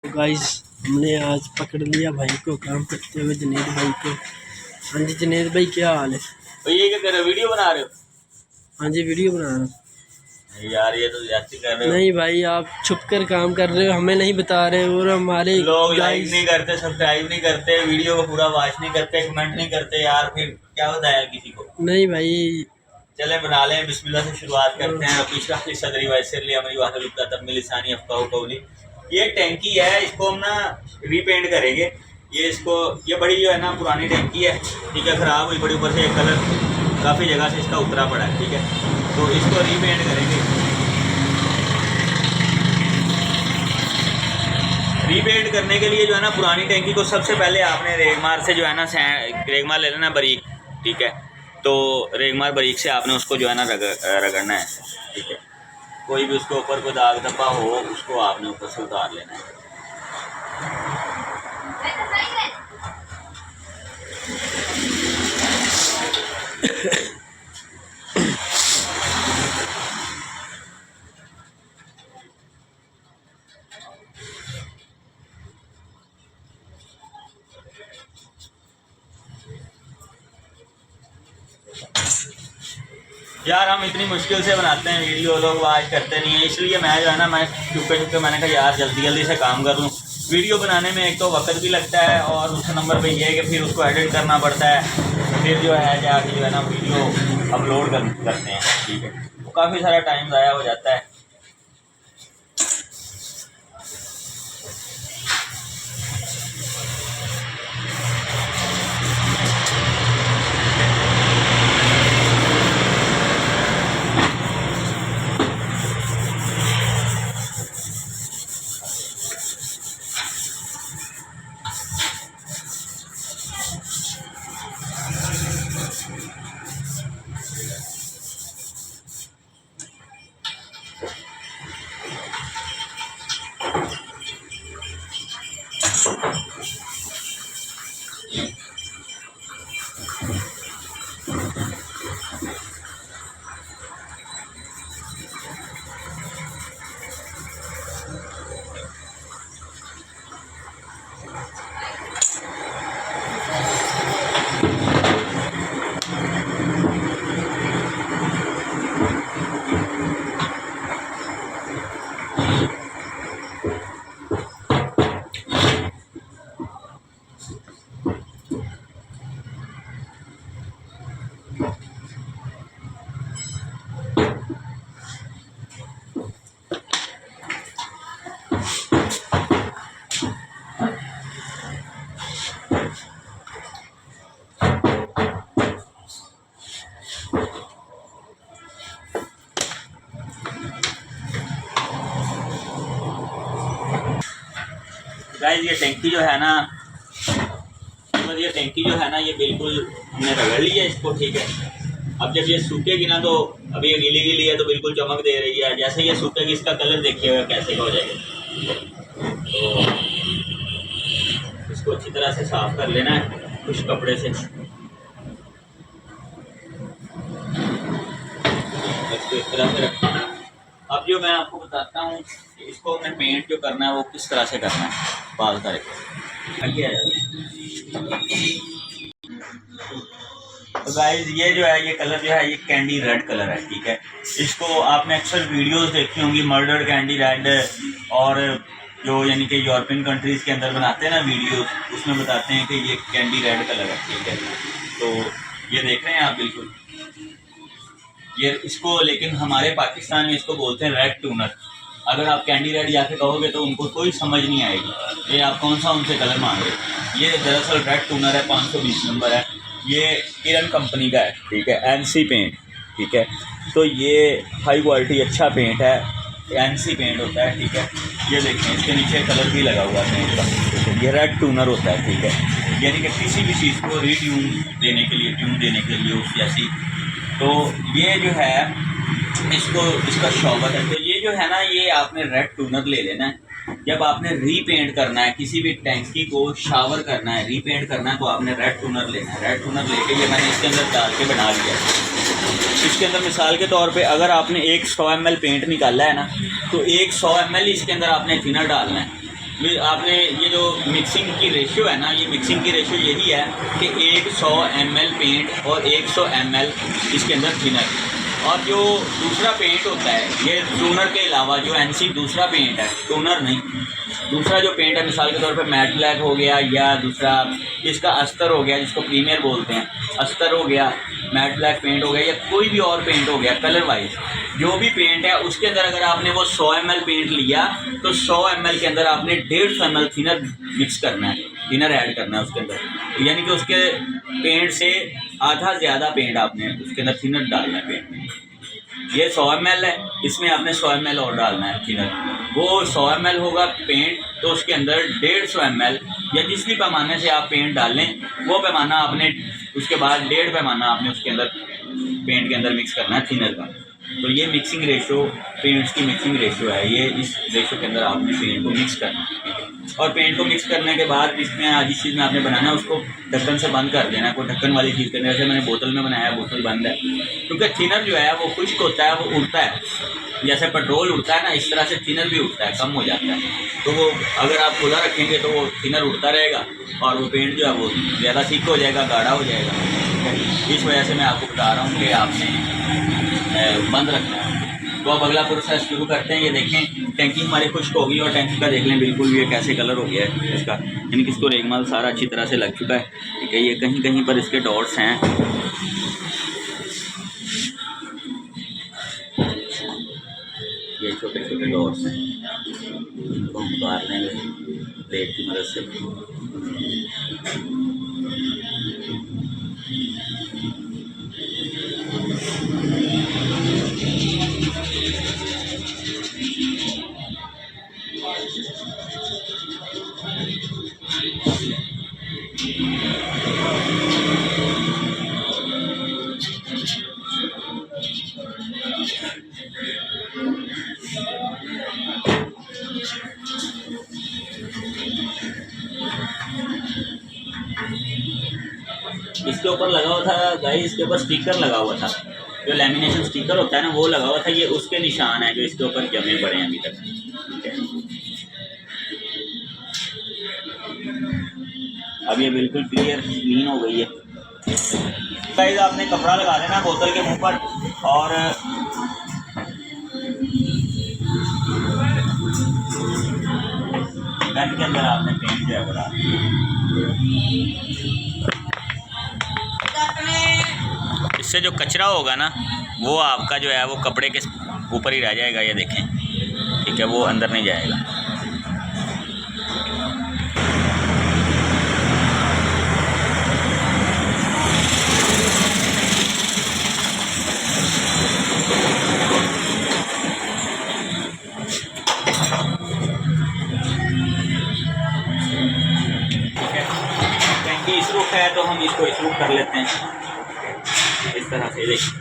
Guys हमने आज पकड़ लिया भाई को काम करते हुए, जुनेद भाई को। हाँ जी जुनेद भाई, क्या हाल है? तो ये क्या कर रहे हो, वीडियो बना रहे हो? हाँ जी वीडियो बना रहा हूँ। यार ये तो ज्यादती कर रहे हो। नहीं भाई, आप छुप कर काम कर रहे हो, हमें नहीं बता रहे हो। और हमारे लोग लाइक नहीं करते, सब्सक्राइब नहीं करते, वीडियो को पूरा वॉच नहीं करते, कमेंट नहीं करते यार, फिर क्या बताया किसी को। नहीं भाई, चले बना लें, बिस्मिल्लाह से शुरुआत करते हैं। अभी सदरी वैसे हमारी वाहद तब मिलिसानी अफकाह कौली। ये टैंकी है, इसको हम ना रीपेंट करेंगे। ये बड़ी जो है ना पुरानी टैंकी है, ठीक है, ख़राब हुई बड़ी, ऊपर से एक कलर काफ़ी जगह से इसका उतरा पड़ा है, ठीक है। तो इसको रीपेंट करेंगे। रीपेंट करने के लिए जो है ना पुरानी टैंकी को सबसे पहले आपने रेगमार से जो है ना रेगमार ले लेना बारीक, ठीक है। तो रेगमार बारीक से आपने उसको जो है ना रगड़ना है, ठीक है। कोई भी उसके ऊपर कोई दाग धब्बा हो उसको आपने ऊपर से उतार लेना है। यार हम इतनी मुश्किल से बनाते हैं वीडियो, लोग वाच करते नहीं है, इसलिए मैं जो है ना चुपके मैंने कहा यार जल्दी जल्दी से काम कर लूँ। वीडियो बनाने में एक तो वक्त भी लगता है, और दूसरे नंबर पे ये है कि फिर उसको एडिट करना पड़ता है, फिर जो है जाके जो है ना वीडियो अपलोड करते हैं, ठीक है। तो काफ़ी सारा टाइम ज़ाया हो जाता है। गाइस ये टैंकी जो है ना, ये टैंकी जो है ना, ये बिल्कुल हमने रगड़ लिया इसको, ठीक है। अब जब ये सूखेगी ना, तो अभी ये गीली गीली है तो बिल्कुल चमक दे रही है। जैसे ये सूखेगी इसका कलर देखिएगा कैसे हो जाएगा। तो इसको अच्छी तरह से साफ कर लेना है कुछ कपड़े से, इसको इस तरह से रखना है। अब जो मैं आपको बताता हूँ कि इसको हमने पेंट जो करना है वो किस तरह से करना है। बाल करके आइए। तो गाइस ये जो है, ये कलर जो है ये कैंडी रेड कलर है, ठीक है। इसको आपने अक्सर वीडियोस देखी होंगी, मर्डर्ड कैंडी रेड, और जो यानी कि यूरोपियन कंट्रीज़ के अंदर बनाते हैं ना वीडियोस, उसमें बताते हैं कि ये कैंडी रेड कलर है, ठीक है। तो ये देख रहे हैं आप बिल्कुल ये इसको, लेकिन हमारे पाकिस्तान में इसको बोलते हैं रेड टूनर। अगर आप कैंडी रेड जाके कहोगे तो उनको कोई समझ नहीं आएगी, ये आप कौन सा उनसे कलर मांग रहे हो। ये दरअसल रेड टूनर है, 520 नंबर है, ये किरण कंपनी का है, ठीक है, एनसी पेंट, ठीक है। तो ये हाई क्वालिटी अच्छा पेंट है, एनसी पेंट होता है, ठीक है। ये देखें इसके नीचे कलर भी लगा हुआ है पेंट का, ये रेड टूनर होता है, ठीक है। यानी कि किसी भी चीज़ को रीट्यून देने के लिए, ट्यून देने के लिए उस जैसी। तो ये जो है इसका शॉवर है। तो ये जो है ना, ये आपने रेड टूनर ले लेना है। जब आपने रीपेंट करना है किसी भी टैंकी को, शावर करना है, रीपेंट करना है, तो आपने रेड टूनर लेना है। रेड टूनर लेके ये मैंने इसके अंदर डाल के बना लिया। इसके अंदर मिसाल के तौर पे अगर आपने एक 100 ml पेंट निकाला है ना, तो एक 100 ml इसके अंदर आपने थिनर डालना है। आपने ये जो मिक्सिंग की रेशियो है ना, ये मिक्सिंग की रेशियो यही है कि 100 ml पेंट और 100 ml इसके अंदर थिनर। और जो दूसरा पेंट होता है, ये टूनर के अलावा जो एनसी दूसरा पेंट है, टूनर नहीं, दूसरा जो पेंट है, मिसाल के तौर पे मैट ब्लैक हो गया, या दूसरा इसका अस्तर हो गया जिसको प्रीमियर बोलते हैं, अस्तर हो गया, मैट ब्लैक पेंट हो गया, या कोई भी और पेंट हो गया कलर वाइज, जो भी पेंट है उसके अंदर अगर आपने वो 100 ml पेंट लिया तो 100 ml के अंदर आपने 150 ml थिनर मिक्स करना है, थिनर ऐड करना है उसके अंदर। यानी कि उसके पेंट से आधा ज़्यादा पेंट आपने उसके अंदर थिनर डालना है पेंट में। ये 100 ml है, इसमें आपने 100 ml और डालना है थिनर। वो 100 ml होगा पेंट, तो उसके अंदर 150 ml या जिस भी पैमाने से आप पेंट डालें वो पैमाना आपने उसके बाद 1.5 पैमाना आपने उसके अंदर पेंट के अंदर मिक्स करना है थिनर का। तो ये मिक्सिंग रेशो, पेंट्स की मिक्सिंग रेशो है, ये इस रेशो के अंदर आपने पेंट को मिक्स करना है। और पेंट को मिक्स करने के बाद इसमें जिस चीज़ में आपने बनाना है उसको ढक्कन से बंद कर देना, कोई ढक्कन वाली चीज़ करनी है। जैसे मैंने बोतल में बनाया, बोतल बंद है, क्योंकि थिनर जो है वो खुश्क होता है, वो उड़ता है, जैसे पेट्रोल उड़ता है ना, इस तरह से थिनर भी उड़ता है, कम हो जाता है। तो वो अगर आप खुला रखेंगे तो वो थिनर उड़ता रहेगा और वो पेंट जो है वो ज़्यादा थिक हो जाएगा, गाढ़ा हो जाएगा। इस वजह से मैं आपको बता रहा हूँ कि आपने बंद रखना है। तो अब अगला प्रोसेस शुरू करते हैं। ये देखें टैंकी हमारी खुश्क हो गई और टैंकी का देख लें बिल्कुल ये कैसे कलर हो गया है इसका, यानी कि इसको रेगमाल सारा अच्छी तरह से लग चुका है। ठीक है, ये कहीं कहीं पर इसके डॉट्स हैं, ये छोटे छोटे डॉट्स हैं, इनको हम उतार लेंगे प्लेट की मदद से। इसके ऊपर लगा हुआ था गाइस, इसके ऊपर स्टिकर लगा हुआ था, जो लेमिनेशन स्टिकर होता है ना वो लगा हुआ था। ये उसके निशान है जो इसके ऊपर जमे पड़े हैं अभी तक। ठीक है, अब ये बिल्कुल क्लियर क्लीन हो गई है। गाइस आपने कपड़ा लगा देना बोतल के मुंह पर और गन के अंदर आपने पेंट जो है बना, इससे जो कचरा होगा ना वो आपका जो है वो कपड़े के ऊपर ही रह जाएगा, ये देखें। ठीक है, वो अंदर नहीं जाएगा। ठीक है, टैंकी इस रुख है तो हम इसको इस रुख कर लेते हैं इस तरह से। देखिए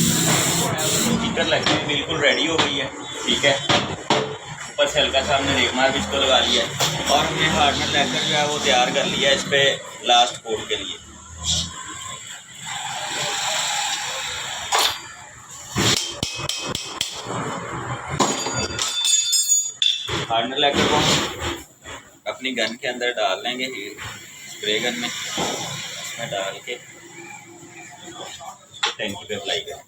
स्टिकर लगी हुई बिल्कुल रेडी हो गई है। ठीक है, ऊपर से हल्का सा हमने रेगमार भी इसको लगा लिया है और हमने हार्डनर लैकर जो है वो तैयार कर लिया है इस पर लास्ट कोट के लिए। हार्डनर लैकर को हम अपनी गन के अंदर डाल लेंगे, स्प्रे गन में इसमें डाल के टैंकी पे अप्लाई करें।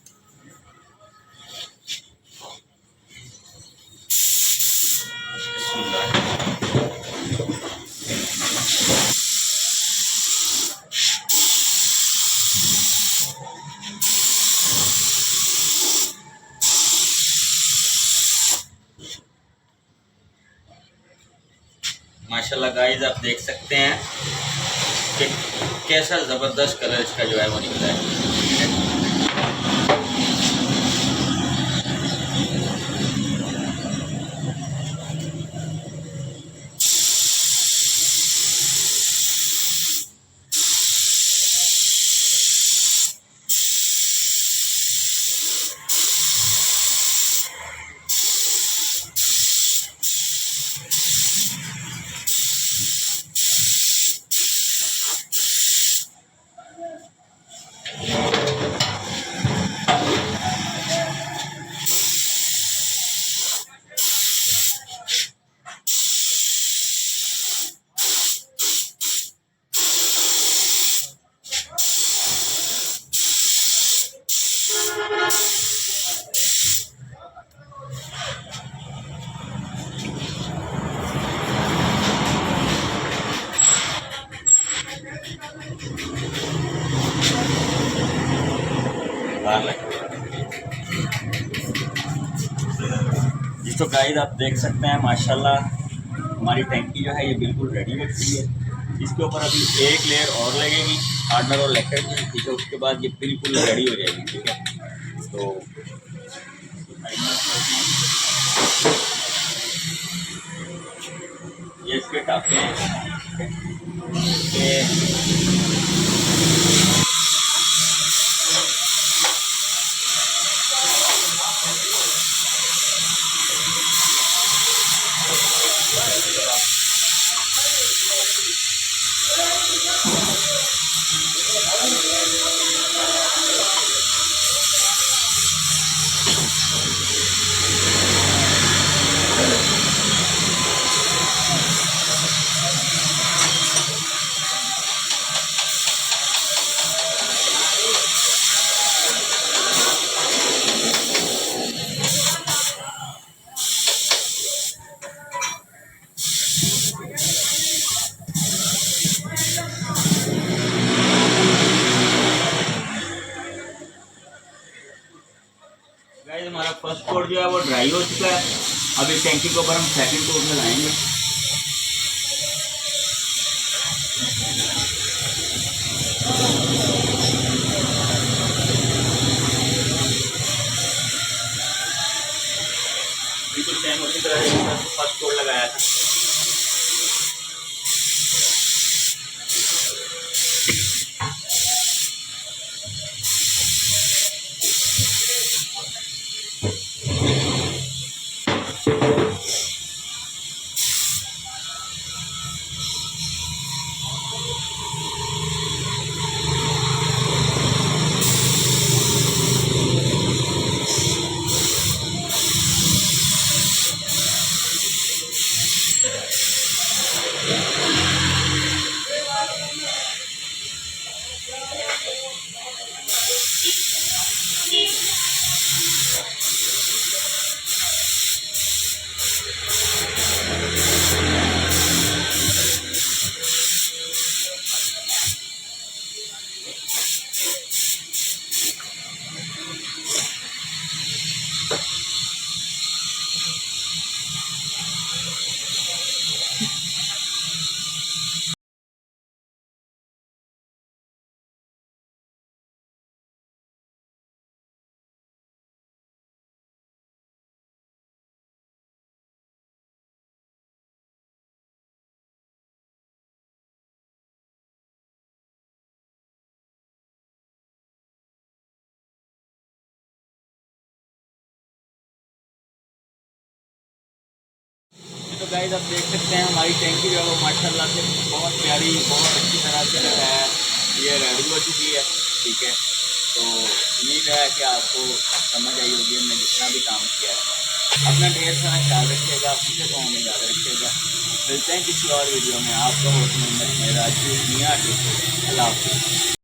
माशाल्लाह गाइस, आप देख सकते हैं कि कैसा ज़बरदस्त कलर इसका जो है वो निकला है। तो गाइस, आप देख सकते हैं माशाल्लाह हमारी टैंकी जो है ये बिल्कुल रेडी हो चुकी है। इसके ऊपर अभी एक लेयर और लगेगी हार्डनर और लैक्टर की। ठीक है, उसके बाद ये बिल्कुल रेडी हो जाएगी। ठीक है, तो ये इसके टापे हैं गाइस, हमारा फर्स्ट कोट जो है वो ड्राई हो चुका है। अब इस टैंकी के ऊपर हम सेकंड कोट में लगाएंगे। बिल्कुल सेम उसी तरह से फर्स्ट कोट लगाया था। गाइस आप देख सकते हैं हमारी टैंकी जो है वो माशाल्लाह से बहुत प्यारी, बहुत अच्छी तरह से जो है ये रेडी हो चुकी है। ठीक है, तो उम्मीद है कि आपको समझ आई होगी हमने जितना भी काम किया है। अपना ढेर सारा ख्याल रखिएगा, मुझे तो हमें याद रखिएगा। मिलते हैं किसी और वीडियो में। आपका होस्ट मोहम्मद मेरा अल्लाह हाफ़िज़।